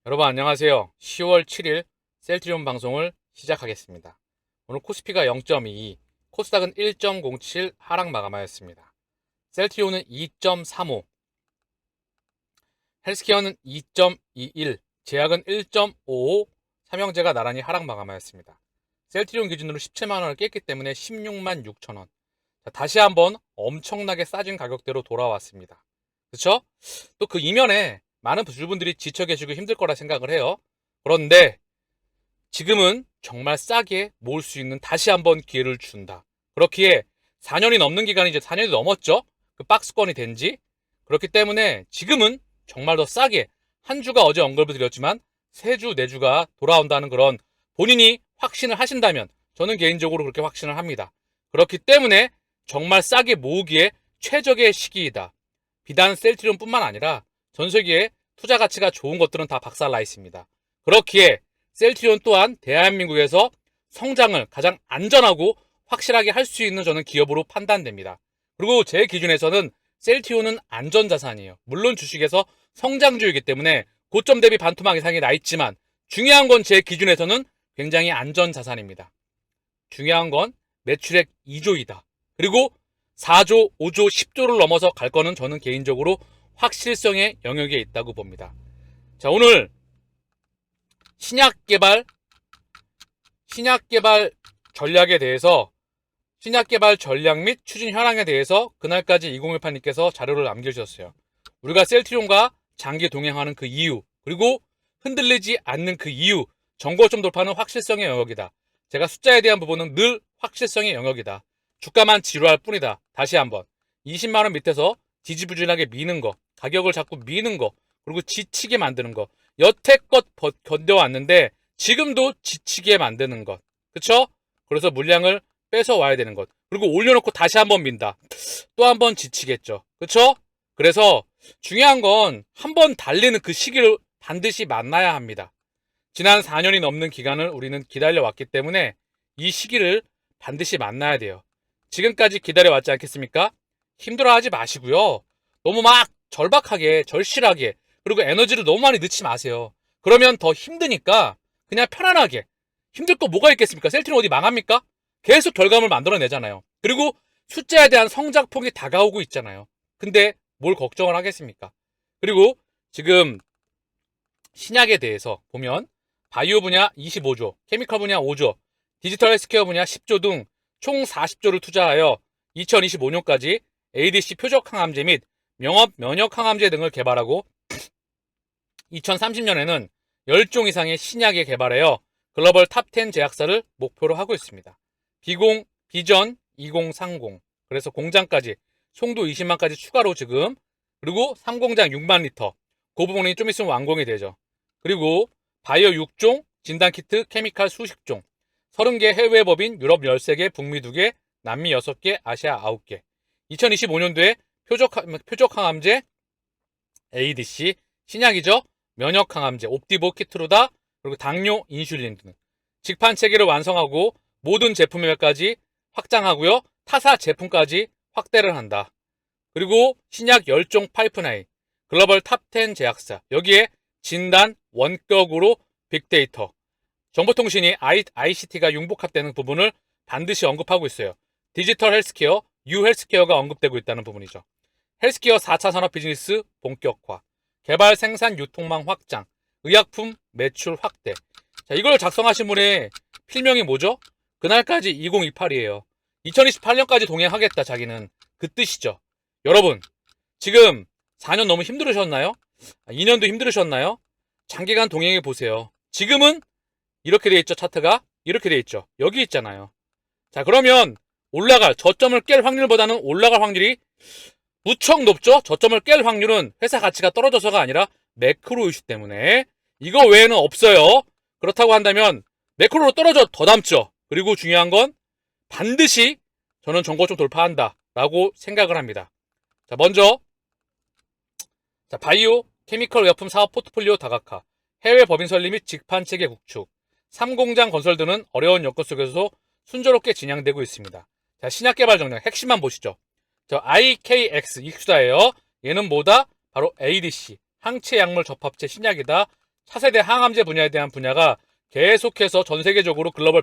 여러분 안녕하세요. 10월 7일 셀트리온 방송을 시작하겠습니다. 오늘 코스피가 0.22, 코스닥은 1.07 하락 마감하였습니다. 셀트리온은 2.35, 헬스케어는 2.21, 제약은 1.55, 삼형제가 나란히 하락 마감하였습니다. 셀트리온 기준으로 17만원을 깼기 때문에 16만 6천원. 다시 한번 엄청나게 싸진 가격대로 돌아왔습니다. 그쵸? 또 그 이면에 많은 주주분들이 지쳐 계시고 힘들 거라 생각을 해요. 그런데 지금은 정말 싸게 모을 수 있는 다시 한번 기회를 준다. 그렇기에 4년이 넘는 기간이 이제 4년이 넘었죠. 그 박스권이 된 지. 그렇기 때문에 지금은 정말 더 싸게 한 주가 어제 언급을 드렸지만 3주, 4주가 돌아온다는 그런 본인이 확신을 하신다면 저는 개인적으로 그렇게 확신을 합니다. 그렇기 때문에 정말 싸게 모으기에 최적의 시기이다. 비단 셀트리온뿐만 아니라 전 세계에 투자 가치가 좋은 것들은 다 박살나 있습니다. 그렇기에 셀트리온 또한 대한민국에서 성장을 가장 안전하고 확실하게 할 수 있는 저는 기업으로 판단됩니다. 그리고 제 기준에서는 셀트리온은 안전자산이에요. 물론 주식에서 성장주이기 때문에 고점 대비 반토막 이상이 나 있지만 중요한 건 제 기준에서는 굉장히 안전자산입니다. 중요한 건 매출액 2조이다. 그리고 4조, 5조, 10조를 넘어서 갈 거는 저는 개인적으로 확실성의 영역에 있다고 봅니다. 자, 오늘 신약개발 전략에 대해서 신약개발 전략 및 추진 현황에 대해서 그날까지 2018님께서 자료를 남겨주셨어요. 우리가 셀트리온과 장기 동행하는 그 이유, 그리고 흔들리지 않는 그 이유, 정고점 돌파는 확실성의 영역이다. 제가 숫자에 대한 부분은 늘 확실성의 영역이다. 주가만 지루할 뿐이다. 다시 한번 20만원 밑에서 지지부진하게 미는 거, 가격을 자꾸 미는 거, 그리고 지치게 만드는 거, 여태껏 견뎌왔는데 지금도 지치게 만드는 것. 그쵸? 그래서 물량을 뺏어와야 되는 것. 그리고 올려놓고 다시 한번 민다. 또 한번 지치겠죠. 그쵸? 그래서 중요한 건 한번 달리는 그 시기를 반드시 만나야 합니다. 지난 4년이 넘는 기간을 우리는 기다려왔기 때문에 이 시기를 반드시 만나야 돼요. 지금까지 기다려왔지 않겠습니까? 힘들어하지 마시고요. 너무 막 절박하게, 절실하게, 그리고 에너지를 너무 많이 넣지 마세요. 그러면 더 힘드니까 그냥 편안하게. 힘들 거 뭐가 있겠습니까? 셀트리온 어디 망합니까? 계속 결과물 만들어내잖아요. 그리고 숫자에 대한 성장폭이 다가오고 있잖아요. 근데 뭘 걱정을 하겠습니까? 그리고 지금 신약에 대해서 보면 바이오 분야 25조, 케미컬 분야 5조, 디지털 헬스케어 분야 10조 등 총 40조를 투자하여 2025년까지 ADC 표적 항암제 및 명업 면역 항암제 등을 개발하고 2030년에는 10종 이상의 신약을 개발하여 글로벌 탑10 제약사를 목표로 하고 있습니다. 비전 2030. 그래서 공장까지 송도 20만까지 추가로 지금, 그리고 3공장 6만 리터. 그 부분이 좀 있으면 완공이 되죠. 그리고 바이오 6종, 진단키트, 케미칼 수십 종, 30개 해외 법인, 유럽 13개, 북미 2개, 남미 6개, 아시아 9개. 2025년도에 표적 항암제, ADC, 신약이죠. 면역 항암제, 옵디보, 키트루다, 그리고 당뇨, 인슐린 등 직판 체계를 완성하고 모든 제품명까지 확장하고요. 타사 제품까지 확대를 한다. 그리고 신약 10종 파이프라인, 글로벌 탑10 제약사, 여기에 진단, 원격으로 빅데이터, 정보통신이 ICT가 융복합되는 부분을 반드시 언급하고 있어요. 디지털 헬스케어, 유헬스케어가 언급되고 있다는 부분이죠. 헬스케어 4차 산업 비즈니스 본격화, 개발 생산 유통망 확장, 의약품 매출 확대. 자, 이걸 작성하신 분의 필명이 뭐죠? 그날까지 2028이에요. 2028년까지 동행하겠다, 자기는. 그 뜻이죠. 여러분, 지금 4년 너무 힘들으셨나요? 2년도 힘들으셨나요? 장기간 동행해 보세요. 지금은 이렇게 돼 있죠, 차트가? 이렇게 돼 있죠. 여기 있잖아요. 자, 그러면 저점을 깰 확률보다는 올라갈 확률이 무척 높죠? 저점을 깰 확률은 회사 가치가 떨어져서가 아니라 매크로 이슈 때문에. 이거 외에는 없어요. 그렇다고 한다면 매크로로 떨어져 더 남죠. 그리고 중요한 건 반드시 저는 정고점 돌파한다 라고 생각을 합니다. 자, 먼저 바이오, 케미컬 의약품 사업 포트폴리오 다각화, 해외 법인 설립 및 직판체계 구축, 3공장 건설 등은 어려운 여건 속에서도 순조롭게 진행되고 있습니다. 자, 신약개발 전략 핵심만 보시죠. IKX 익수다예요. 얘는 뭐다? 바로 ADC, 항체 약물 접합체 신약이다. 차세대 항암제 분야에 대한 분야가 계속해서 전 세계적으로 글로벌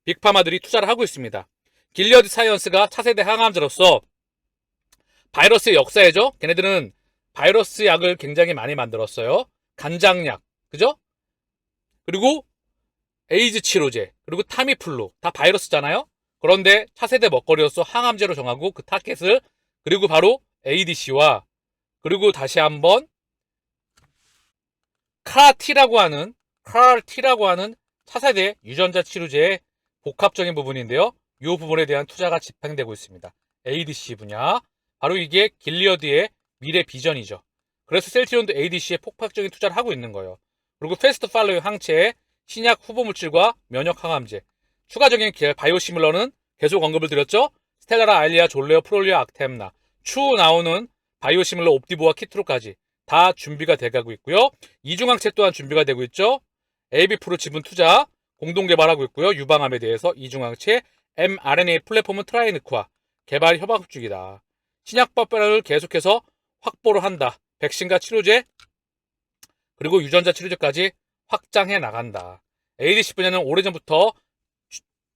빅파마들이 투자를 하고 있습니다. 길리어드 사이언스가 차세대 항암제로서 바이러스의 역사이죠. 걔네들은 바이러스 약을 굉장히 많이 만들었어요. 간장약, 그죠? 그리고 에이즈 치료제, 그리고 타미플루, 다 바이러스잖아요. 그런데 차세대 먹거리로서 항암제로 정하고 그 타켓을, 그리고 바로 ADC와, 그리고 다시 한번 카티라고 하는 차세대 유전자 치료제의 복합적인 부분인데요. 이 부분에 대한 투자가 집행되고 있습니다. ADC 분야, 바로 이게 길리어드의 미래 비전이죠. 그래서 셀트리온도 ADC에 폭발적인 투자를 하고 있는 거예요. 그리고 패스트 팔로잉 항체의 신약 후보 물질과 면역 항암제, 추가적인 바이오시밀러는 계속 언급을 드렸죠. 스텔라라, 아일리아, 졸레오, 프롤리아, 악템나, 추후 나오는 바이오시밀러 옵디보와 키트로까지 다 준비가 돼가고 있고요. 이중항체 또한 준비가 되고 있죠. AB프로 지분 투자 공동 개발하고 있고요. 유방암에 대해서 이중항체 mRNA 플랫폼은 트라이니크와 개발 협약 중이다. 신약법을 계속해서 확보를 한다. 백신과 치료제, 그리고 유전자 치료제까지 확장해 나간다. ADC 분야는 오래전부터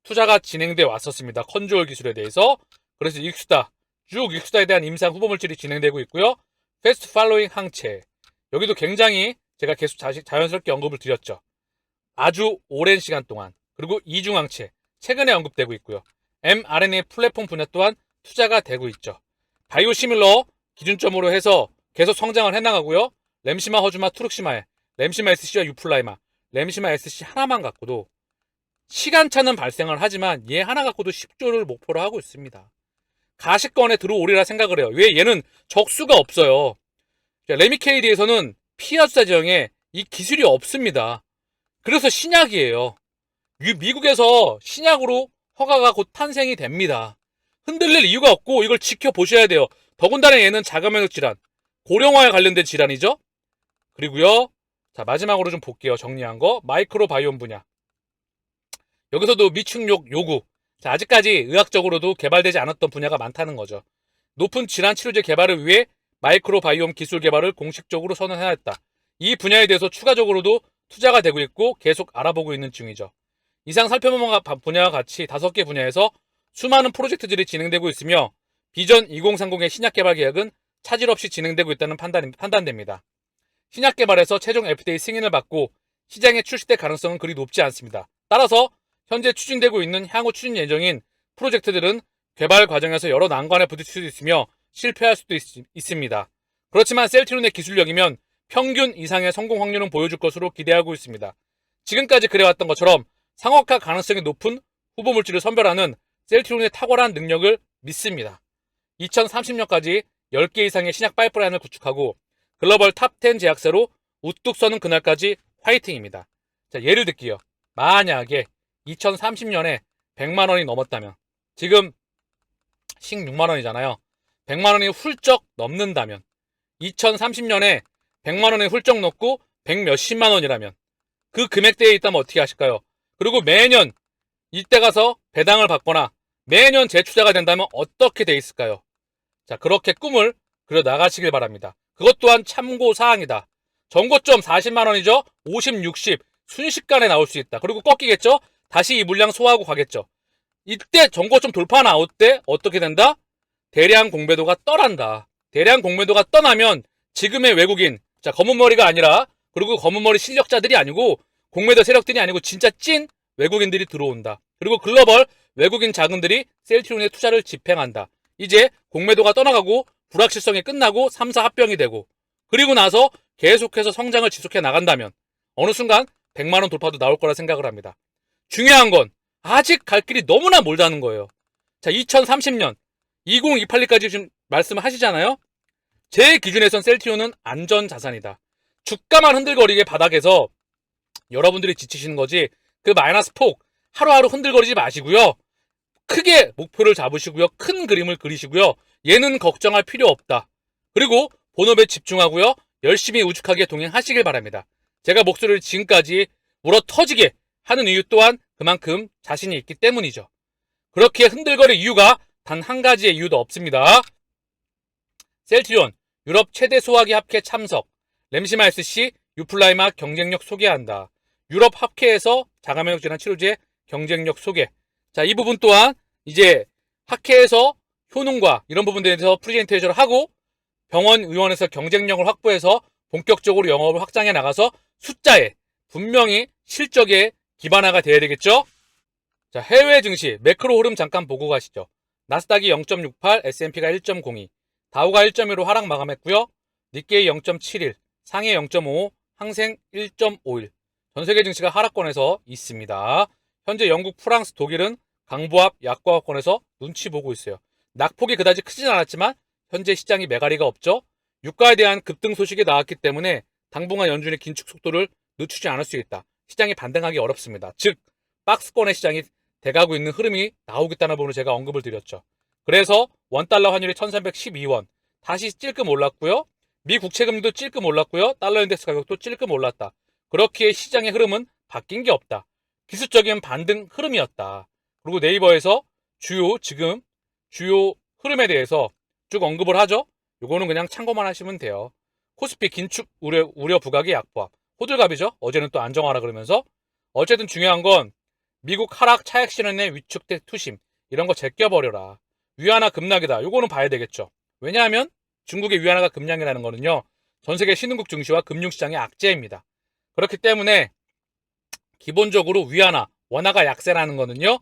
투자가 진행돼 왔었습니다. 컨트롤 기술에 대해서. 그래서 쭉 익수다에 대한 임상 후보 물질이 진행되고 있고요. 패스트 팔로잉 항체, 여기도 굉장히 제가 계속 자연스럽게 언급을 드렸죠. 아주 오랜 시간 동안. 그리고 이중항체, 최근에 언급되고 있고요. mRNA 플랫폼 분야 또한 투자가 되고 있죠. 바이오시밀러 기준점으로 해서 계속 성장을 해나가고요. 램시마, 허주마, 투룩시마에 램시마 SC와 유플라이마, 램시마 SC 하나만 갖고도 시간차는 발생을 하지만 얘 하나 갖고도 10조를 목표로 하고 있습니다. 가시권에 들어오리라 생각을 해요. 왜? 얘는 적수가 없어요. 레미케이드에서는 피하수자 제형에 이 기술이 없습니다. 그래서 신약이에요. 미국에서 신약으로 허가가 곧 탄생이 됩니다. 흔들릴 이유가 없고 이걸 지켜보셔야 돼요. 더군다나 얘는 자가면역 질환, 고령화에 관련된 질환이죠. 그리고요, 자 마지막으로 좀 볼게요. 정리한 거, 마이크로바이옴 분야. 여기서도 미축욕 요구, 자, 아직까지 의학적으로도 개발되지 않았던 분야가 많다는 거죠. 높은 질환 치료제 개발을 위해 마이크로바이옴 기술 개발을 공식적으로 선언해야했다. 이 분야에 대해서 추가적으로도 투자가 되고 있고 계속 알아보고 있는 중이죠. 이상 살펴본 분야와 같이 5개 분야에서 수많은 프로젝트들이 진행되고 있으며 비전 2030의 신약 개발 계획은 차질 없이 진행되고 있다는 판단됩니다. 신약 개발에서 최종 FDA 승인을 받고 시장에 출시될 가능성은 그리 높지 않습니다. 따라서 현재 추진되고 있는 향후 추진 예정인 프로젝트들은 개발 과정에서 여러 난관에 부딪힐 수도 있으며 실패할 수도 있습니다. 그렇지만 셀트리온의 기술력이면 평균 이상의 성공 확률은 보여줄 것으로 기대하고 있습니다. 지금까지 그래왔던 것처럼 상업화 가능성이 높은 후보 물질을 선별하는 셀트리온의 탁월한 능력을 믿습니다. 2030년까지 10개 이상의 신약 파이프라인을 구축하고 글로벌 탑10 제약사로 우뚝 서는 그날까지 화이팅입니다. 자, 예를 들게요. 만약에 2030년에 100만 원이 넘었다면, 지금 16만 원이잖아요. 100만 원이 훌쩍 넘는다면, 2030년에 100만 원이 훌쩍 넘고 100 몇십만 원이라면 그 금액대에 있다면 어떻게 하실까요? 그리고 매년 이때 가서 배당을 받거나 매년 재투자가 된다면 어떻게 돼 있을까요? 자, 그렇게 꿈을 그려 나가시길 바랍니다. 그것 또한 참고사항이다. 전고점 40만 원이죠? 50, 60 순식간에 나올 수 있다. 그리고 꺾이겠죠? 다시 이 물량 소화하고 가겠죠. 이때 전고점 돌파 나올 때 어떻게 된다? 대량 공매도가 떠난다. 대량 공매도가 떠나면 지금의 외국인, 자, 검은 머리가 아니라, 그리고 검은 머리 실력자들이 아니고 공매도 세력들이 아니고 진짜 찐 외국인들이 들어온다. 그리고 글로벌 외국인 자금들이 셀트리온에 투자를 집행한다. 이제 공매도가 떠나가고 불확실성이 끝나고 3사 합병이 되고, 그리고 나서 계속해서 성장을 지속해 나간다면 어느 순간 100만 원 돌파도 나올 거라 생각을 합니다. 중요한 건 아직 갈 길이 너무나 멀다는 거예요. 자, 2030년 2028년까지 지금 말씀하시잖아요. 제 기준에선 셀트리온은 안전자산이다. 주가만 흔들거리게 바닥에서 여러분들이 지치시는 거지, 그 마이너스 폭 하루하루 흔들거리지 마시고요. 크게 목표를 잡으시고요. 큰 그림을 그리시고요. 얘는 걱정할 필요 없다. 그리고 본업에 집중하고요. 열심히 우직하게 동행하시길 바랍니다. 제가 목소리를 지금까지 물어 터지게 하는 이유 또한 그만큼 자신이 있기 때문이죠. 그렇게 흔들거릴 이유가 단 한 가지의 이유도 없습니다. 셀트리온 유럽 최대 소화기 합회 참석, 램시마 SC 유플라이마 경쟁력 소개한다. 유럽 학회에서 자가면역 질환 치료제 경쟁력 소개. 자, 이 부분 또한 이제 학회에서 효능과 이런 부분들에 대해서 프레젠테이션을 하고 병원 의원에서 경쟁력을 확보해서 본격적으로 영업을 확장해 나가서 숫자에 분명히 실적에 기반화가 돼야 되겠죠? 자, 해외 증시 매크로 흐름 잠깐 보고 가시죠. 나스닥이 0.68, S&P가 1.02, 다우가 1.15 하락 마감했고요. 니케이 0.71, 상해 0.55, 항생 1.51. 전 세계 증시가 하락권에서 있습니다. 현재 영국, 프랑스, 독일은 강보합 약과권에서 눈치 보고 있어요. 낙폭이 그다지 크진 않았지만 현재 시장이 매가리가 없죠. 유가에 대한 급등 소식이 나왔기 때문에 당분간 연준의 긴축 속도를 늦추지 않을 수 있다. 시장이 반등하기 어렵습니다. 즉 박스권의 시장이 돼가고 있는 흐름이 나오겠다는 부분을 제가 언급을 드렸죠. 그래서 원달러 환율이 1312원 다시 찔끔 올랐고요. 미 국채금리도 찔끔 올랐고요. 달러 인덱스 가격도 찔끔 올랐다. 그렇기에 시장의 흐름은 바뀐 게 없다. 기술적인 반등 흐름이었다. 그리고 네이버에서 주요 흐름에 대해서 쭉 언급을 하죠. 요거는 그냥 참고만 하시면 돼요. 코스피 긴축 우려 부각의 약보합. 호들갑이죠. 어제는 또 안정화라 그러면서. 어쨌든 중요한 건 미국 하락 차익 실현의 위축된 투심. 이런 거 제껴버려라. 위안화 급락이다. 요거는 봐야 되겠죠. 왜냐하면 중국의 위안화가 급락이라는 거는요. 전 세계 신흥국 증시와 금융시장의 악재입니다. 그렇기 때문에 기본적으로 위안화, 원화가 약세라는 거는요.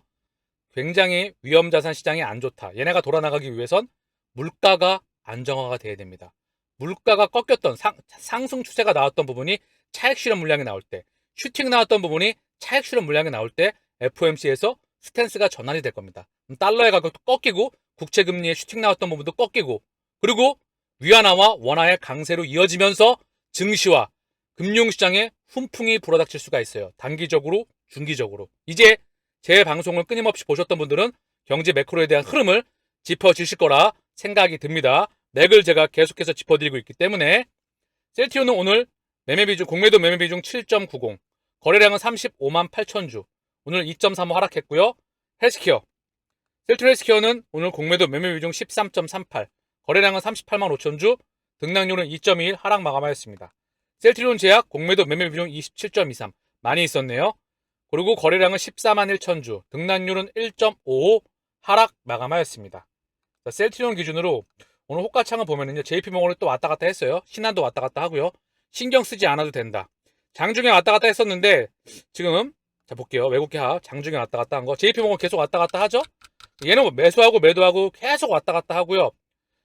굉장히 위험자산 시장이 안 좋다. 얘네가 돌아나가기 위해선 물가가 안정화가 돼야 됩니다. 물가가 꺾였던 상승 추세가 나왔던 부분이 차익 실현 물량이 나올 때, 슈팅 나왔던 부분이 차익 실현 물량이 나올 때 FOMC에서 스탠스가 전환이 될 겁니다. 달러의 가격도 꺾이고 국채 금리의 슈팅 나왔던 부분도 꺾이고 그리고 위안화와 원화의 강세로 이어지면서 증시와 금융시장에 훈풍이 불어닥칠 수가 있어요. 단기적으로, 중기적으로. 이제 제 방송을 끊임없이 보셨던 분들은 경제 매크로에 대한 흐름을 짚어주실 거라 생각이 듭니다. 맥을 제가 계속해서 짚어드리고 있기 때문에 셀티오는 오늘 공매도 매매 비중 7.90, 거래량은 35만 8천 주, 오늘 2.35 하락했고요. 셀티오 헬스케어는 오늘 공매도 매매 비중 13.38, 거래량은 38만 5천 주, 등락률은 2.21 하락 마감하였습니다. 셀트리온 제약 공매도 매매 비중 27.23, 많이 있었네요. 그리고 거래량은 14만 1천 주, 등락률은 1.55 하락 마감하였습니다. 자, 셀트리온 기준으로 오늘 호가창을 보면은요, JP모건이 또 왔다 갔다 했어요. 신한도 왔다 갔다 하고요. 신경 쓰지 않아도 된다. 장중에 왔다 갔다 했었는데 지금 자 볼게요. 외국계 장중에 왔다 갔다 한 거. JP모건 계속 왔다 갔다 하죠. 얘는 뭐 매수하고 매도하고 계속 왔다 갔다 하고요.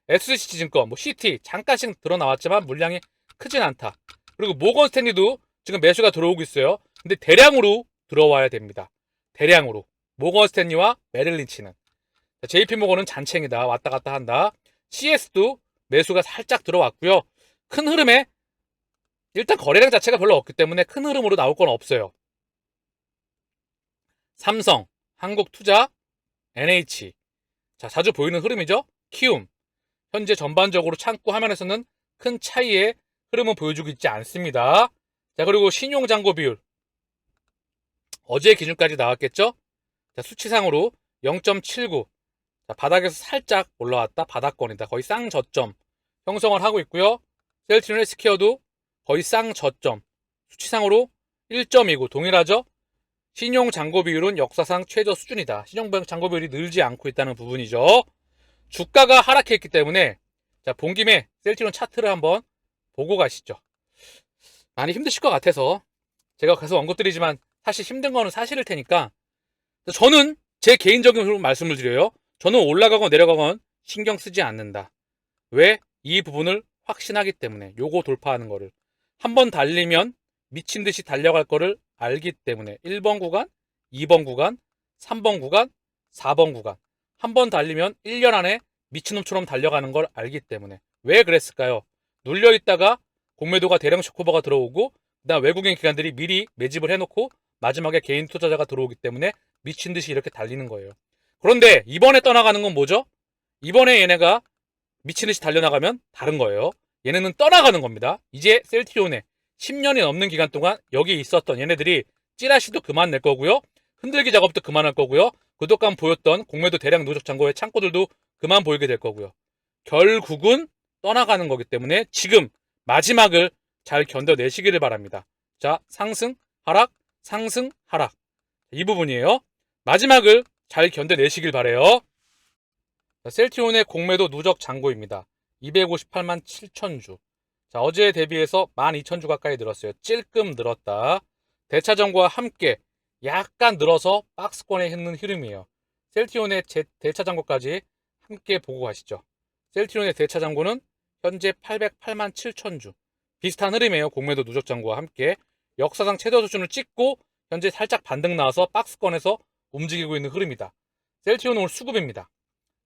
SC증권, CT 잠깐씩 들어 나왔지만 물량이 크진 않다. 그리고 모건 스탠리도 지금 매수가 들어오고 있어요. 근데 대량으로 들어와야 됩니다. 대량으로. 모건 스탠리와 메릴 린치는. JP모건은 잔챙이다. 왔다 갔다 한다. CS도 매수가 살짝 들어왔고요. 큰 흐름에 일단 거래량 자체가 별로 없기 때문에 큰 흐름으로 나올 건 없어요. 삼성, 한국투자, NH. 자, 자주 보이는 흐름이죠. 키움. 현재 전반적으로 창구 화면에서는 큰 차이의 흐름은 보여주고 있지 않습니다. 자, 그리고 신용잔고 비율. 어제 기준까지 나왔겠죠? 자, 수치상으로 0.79. 자, 바닥에서 살짝 올라왔다. 바닥권이다. 거의 쌍저점 형성을 하고 있고요. 셀트리온 헬스케어도 거의 쌍저점. 수치상으로 1.29 동일하죠? 신용잔고 비율은 역사상 최저 수준이다. 신용잔고 비율이 늘지 않고 있다는 부분이죠. 주가가 하락했기 때문에 자, 본 김에 셀트리온 차트를 한번 보고 가시죠. 많이 힘드실 것 같아서 제가 계속 언급드리지만 사실 힘든 거는 사실일 테니까 저는 제 개인적인 말씀을 드려요. 저는 올라가건 내려가건 신경 쓰지 않는다. 왜? 이 부분을 확신하기 때문에 요거 돌파하는 거를 한번 달리면 미친 듯이 달려갈 거를 알기 때문에 1번 구간, 2번 구간, 3번 구간, 4번 구간 한번 달리면 1년 안에 미친놈처럼 달려가는 걸 알기 때문에 왜 그랬을까요? 눌려있다가 공매도가 대량 쇼크오버가 들어오고 그다음 외국인 기관들이 미리 매집을 해놓고 마지막에 개인 투자자가 들어오기 때문에 미친 듯이 이렇게 달리는 거예요. 그런데 이번에 떠나가는 건 뭐죠? 이번에 얘네가 미친 듯이 달려나가면 다른 거예요. 얘네는 떠나가는 겁니다. 이제 셀트리온에 10년이 넘는 기간 동안 여기 있었던 얘네들이 찌라시도 그만 낼 거고요. 흔들기 작업도 그만할 거고요. 그동안 보였던 공매도 대량 누적 잔고의 창고들도 그만 보이게 될 거고요. 결국은 떠나가는 거기 때문에 지금 마지막을 잘 견뎌내시기를 바랍니다. 자, 상승, 하락, 상승, 하락. 이 부분이에요. 마지막을 잘 견뎌내시길 바래요. 셀트리온의 공매도 누적 잔고입니다. 258만 7천주. 자, 어제에 대비해서 12,000주 가까이 늘었어요. 찔끔 늘었다. 대차전과 함께 약간 늘어서 박스권에 있는 흐름이에요. 셀트리온의 대차잔고까지 함께 보고 가시죠. 셀트리온의 대차잔고는 현재 808만 7천주. 비슷한 흐름이에요. 공매도 누적 잔고와 함께 역사상 최저 수준을 찍고 현재 살짝 반등 나와서 박스권에서 움직이고 있는 흐름이다. 셀트리온은 오늘 수급입니다.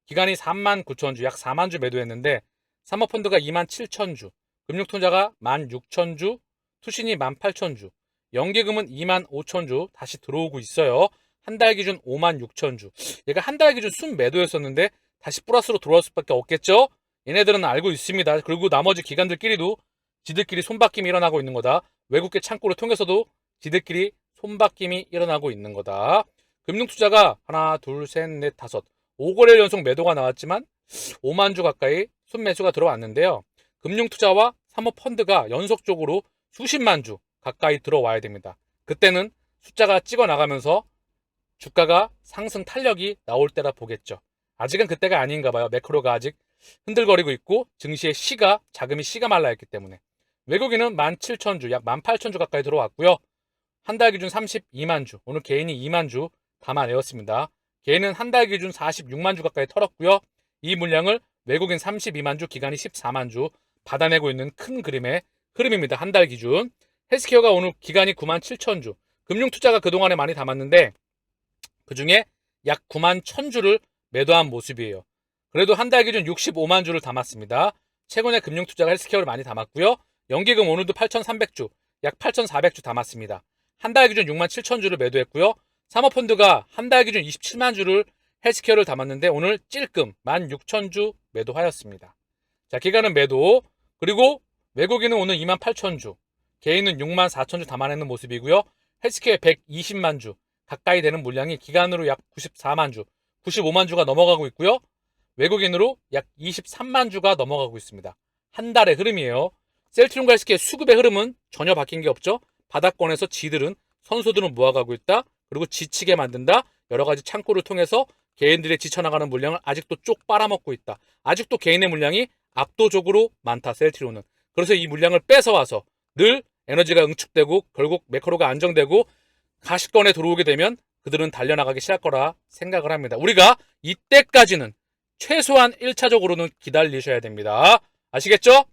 기간이 39,000주, 약 4만주 매도했는데 사모펀드가 27,000주, 금융투자가 16,000주, 투신이 18,000주, 연계금은 25,000주 다시 들어오고 있어요. 한 달 기준 56,000주. 얘가 한 달 기준 순 매도였었는데 다시 플러스로 들어올 수밖에 없겠죠? 얘네들은 알고 있습니다. 그리고 나머지 기관들끼리도 지들끼리 손바뀜이 일어나고 있는 거다. 외국계 창구를 통해서도 지들끼리 손바뀜이 일어나고 있는 거다. 금융투자가 하나, 둘, 셋, 넷, 다섯 5거래일 연속 매도가 나왔지만 5만주 가까이 순매수가 들어왔는데요. 금융투자와 사모펀드가 연속적으로 수십만주 가까이 들어와야 됩니다. 그때는 숫자가 찍어 나가면서 주가가 상승 탄력이 나올 때라 보겠죠. 아직은 그때가 아닌가 봐요. 매크로가 아직 흔들거리고 있고 증시의 자금이 씨가 말라있기 때문에. 외국인은 17,000주, 약 18,000주 가까이 들어왔고요. 한 달 기준 32만주, 오늘 개인이 2만주 담아내었습니다. 개인은 한 달 기준 46만주 가까이 털었고요. 이 물량을 외국인 32만주, 기간이 14만주 받아내고 있는 큰 그림의 흐름입니다. 한 달 기준. 헬스케어가 오늘 기간이 97,000주. 금융투자가 그동안에 많이 담았는데 그중에 약 91,000주를 매도한 모습이에요. 그래도 한 달 기준 65만주를 담았습니다. 최근에 금융투자가 헬스케어를 많이 담았고요. 연기금 오늘도 8,300주, 약 8,400주 담았습니다. 한 달 기준 67,000주를 매도했고요. 사모펀드가 한 달 기준 27만주를 헬스케어를 담았는데 오늘 찔끔 16,000주 매도하였습니다. 자, 기간은 매도. 그리고 외국인은 오늘 28,000주, 개인은 64,000주 담아내는 모습이고요. 헬스케어 120만주 가까이 되는 물량이 기간으로 약 94만주, 95만주가 넘어가고 있고요. 외국인으로 약 23만주가 넘어가고 있습니다. 한 달의 흐름이에요. 셀트리온과 헬스케어 수급의 흐름은 전혀 바뀐 게 없죠. 바닥권에서 선수들은 모아가고 있다. 그리고 지치게 만든다. 여러 가지 창구를 통해서 개인들의 지쳐나가는 물량을 아직도 쪽 빨아먹고 있다. 아직도 개인의 물량이 압도적으로 많다. 셀트리온은. 그래서 이 물량을 뺏어와서 늘 에너지가 응축되고 결국 매크로가 안정되고 가시권에 들어오게 되면 그들은 달려나가기 시작할 거라 생각을 합니다. 우리가 이때까지는 최소한 1차적으로는 기다리셔야 됩니다. 아시겠죠?